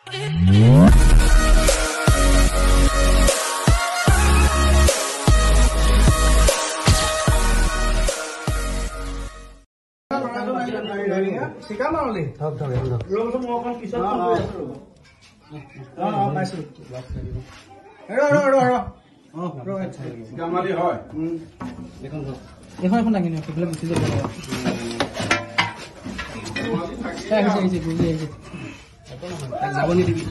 শিকাম আৰু এখন দাঙি নিয়ক সেইফালে গুচি যাব যাব নিদিবি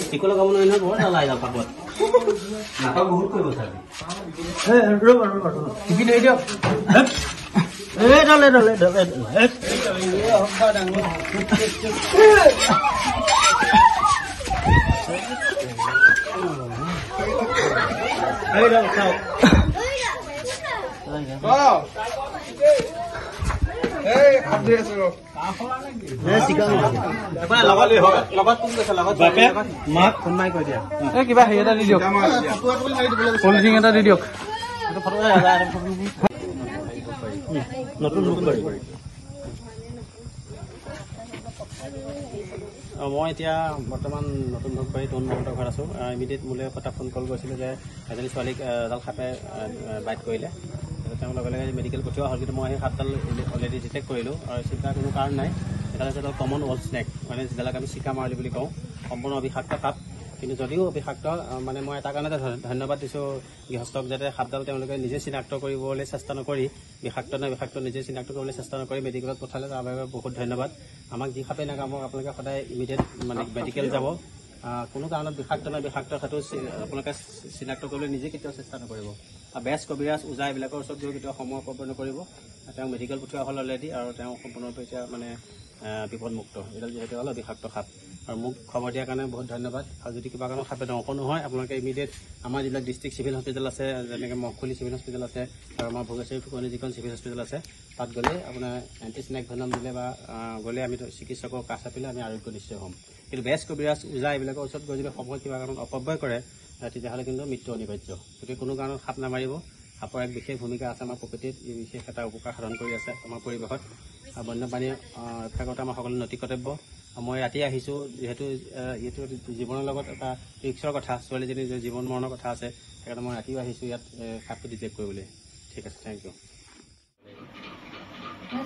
ষ্টিকো লগাব নোৱাৰি নহয় বৰ নালাগে যাওঁ পাকত নাটক বহুত কৰিব চাগে টিপি ধৰি দিয়ক কিবা হেৰি এটা দি দিয়ক পলিথিন এটা দি দিয়ক নতুন মই এতিয়া বৰ্তমান নতুন ধূপবাৰী তৰুণ মহন্তৰ ঘৰত আছোঁ ইমিডিয়েট মোলৈ এটা ফোন কল কৰিছিলোঁ যে এজনী ছোৱালীক এডাল সাপে বাইট কৰিলে তেওঁ লগে লগে মেডিকেল পঠিওৱা হ'ল কিন্তু মই সেই সাপডাল অলৰেডি ডিটেক্ট কৰিলোঁ আৰু চিন্তাৰ কোনো কাৰণ নাই এডাল হৈছে এডাল কমন ৱল স্নেক মানে যিডালক আমি চিকা মাৰলি বুলি কওঁ সম্পূৰ্ণ অবিষাক্ত সাপ কিন্তু যদিও অবিষাক্ত মানে মই এটা কাৰণতে ধন্যবাদ দিছোঁ গৃহস্থক যাতে সাপডাল তেওঁলোকে নিজে চিনাক্ত কৰিবলৈ চেষ্টা নকৰি বিষাক্ত নে বিষাক্ত নিজে চিনাক্ত কৰিবলৈ চেষ্টা নকৰি মেডিকেলত পঠালে তাৰ বাবে বহুত ধন্যবাদ আমাক যি সাপেই নাকামক আপোনালোকে সদায় ইমিডিয়েট মানে মেডিকেল যাব কোনো কাৰণত বিষাক্ত নে বিষাক্ত সেইটো আপোনালোকে চিনাক্ত কৰিবলৈ নিজে কেতিয়াও চেষ্টা নকৰিব আৰু বেজ কবিৰাজ ওজা এইবিলাকৰ ওচৰত গৈ কেতিয়াও সময় অপব্যয় নকৰিব তেওঁ মেডিকেল পঠিওৱা হ'ল অলৰেডি আৰু তেওঁ সম্পূৰ্ণৰূপে এতিয়া মানে বিপদমুক্ত এইডাল যিহেতু হ'ল বিষাক্ত সাপ আৰু মোক খবৰ দিয়াৰ কাৰণে বহুত ধন্যবাদ আৰু যদি কিবা কাৰণত সাপে দংশ নহয় আপোনালোকে ইমিডিয়েট আমাৰ যিবিলাক ডিষ্ট্ৰিক্ট চিভিল হস্পিটেল আছে যেনেকৈ মহখুলি চিভিল হস্পিটেল আছে আৰু আমাৰ ভোগেশ্বৰী ফুকনি যিখন চিভিল হস্পিটেল আছে তাত গ'লে আপোনাৰ এণ্টি স্নেক ভেনম দিলে বা গ'লে আমি চিকিৎসকৰ কাষ চাপিলে আমি আৰোগ্য নিশ্চয় হ'ম কিন্তু বেজ কবিৰাজ ওজা এইবিলাকৰ ওচৰত গৈ যদি সময় কিবা কাৰণত অপব্যয় কৰে তেতিয়াহ'লে কিন্তু মৃত্যু অনিবাৰ্য গতিকে কোনো কাৰণত সাপ নামাৰিব সাপৰ এক বিশেষ ভূমিকা আছে আমাৰ প্ৰকৃতিত বিশেষ এটা উপকাৰ সাধন কৰি আছে আমাৰ পৰিৱেশত আৰু বন্যপ্ৰাণী ৰক্ষা কৰাটো আমাৰ সকলো নৈতিক কৰ্তব্য মই ৰাতি আহিছোঁ যিহেতু এইটো জীৱনৰ লগত এটা ৰিক্সৰ কথা ছোৱালীজনীৰ জীৱন মৰণৰ কথা আছে সেইকাৰণে মই ৰাতিও আহিছোঁ ইয়াত সাপটো ডিটেক্ট কৰিবলৈ ঠিক আছে থেংক ইউ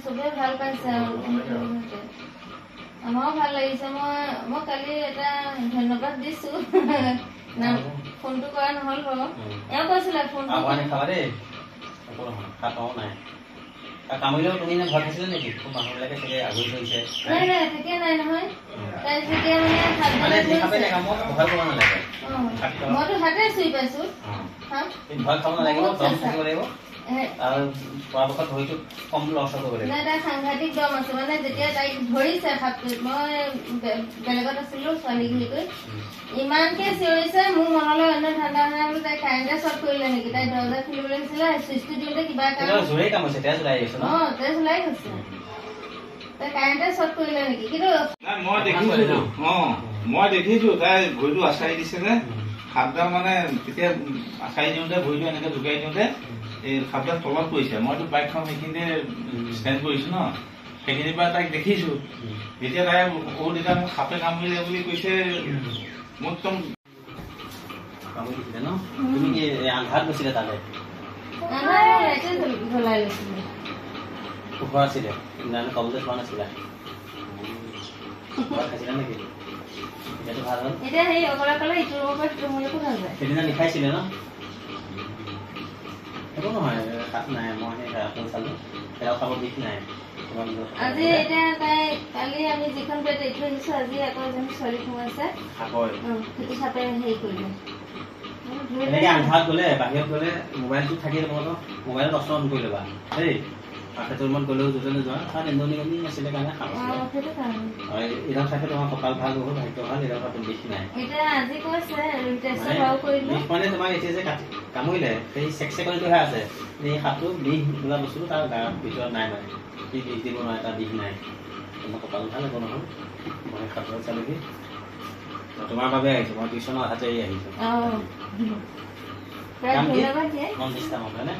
চবেই ভাল পাইছে আমাৰো ভাল লাগিছে মই কালি এটা ধন্যবাদ দিছোঁ ফোনটো কৰা নহ'ল বাৰু এওঁ কৈছিলে ফোনটো কামুৰিলেও তুমি ঘৰত আছিলে নেকি খুব মানুহবিলাকে চাগে আগুৰি ধৰিছে নাই ঠিকে নাই নহয় তাই যেতিয়া মইতো হাতে চুই পাইছোঁ ভয় খাব নালাগিব দম থাকিব লাগিব আৰু পৰাপক্ষত ভৰিটো কম লছ হ'ব লাগিব নাই তাই সাংঘাতিক দম আছে মানে যেতিয়া তাইক ধৰিছে সাপটোত মই বেলেগত আছিলোঁ ছোৱালী ঘূৰি কৰি ইমানকে চিঞৰিছে মোৰ মনলৈ অন্য ঠাণ্ডা ঠাণ্ডা বোলো তাই কাৰেণ্টে শ্বৰ্ট কৰিলে নেকি তাই দৰ্জা খুলিবলৈ গৈছিলে চুইচটো দিওঁতে কিবা জোৰেই কামুৰিছে তেজ ওলাই গৈছে তেজ ওলাই গৈছে তাই কাৰেণ্টে শ্বৰ্ট কৰিলে নেকি কিন্তু মই দেখিছো তাই ভৰিটো আচাৰি দিছে যে সাপডাল মানে তেতিয়া আচাৰি দিওঁতে ভৰিটো এনেকে জোকাই দিওঁতে এই সাপডাল তলত পৰিছে মইতো বাইকখন সেইখিনিতে ষ্টেণ্ড কৰিছো ন সেইখিনিৰ পৰা তাইক দেখিছো যেতিয়া তাই তেতিয়া মোক সাপে কামুৰিলে বুলি কৈছে মোৰ একদম কামুৰিছিলে ন তুমি কি আন্ধাৰত গৈছিলে তালৈ পোহৰ আছিলে কমতে চোৱা নাছিলা খাইছিলা নেকি এতিয়াতো ভাল হ'ল সেইদিনা লিখাইছিলে ন একো নহয় সাপ নাই মই সেই চালো সেয়াও খাব বিষ নাই আজি এতিয়া তাই কালি আমি যিখন বেড এৰি থৈ দিছো আজি আকৌ এজনী ছোৱালী সোমাইছে সেইটো সাপে হেৰি কৰিলে এনেকৈ আন্ধাৰত গ'লে বাহিৰত গ'লে মোবাইলটো থাকি মোবাইলত অস্ত্ৰ অন কৰি ল'বা দেই সেইটো ৰুমত গ'লেও য'তে নোযোৱা কাৰণ এন্দনি আছিলে কাৰণে খাব এইডাল থাকে তোমাৰ কপাল ভাল হ'ব ভাগ্য ভাল এইডাল বিষ নাই মানে তোমাক এতিয়া যে কামুৰিলে সেই চেকচেকনিটোহে আছে এই সাপটো বিষ বোলা বস্তুটো তাৰ গাৰ ভিতৰত নাই মানে সি বিষ দিব নোৱাৰে তাৰ বিষ নাই মই কপাল ভাল লাগিব নহয় মই সাপটো চালোহি তোমাৰ বাবে আহিছোঁ মই টিউশ্যনৰ হাতে আহিছোঁ ধন্যবাদ মন নিষ্ঠা হয়নে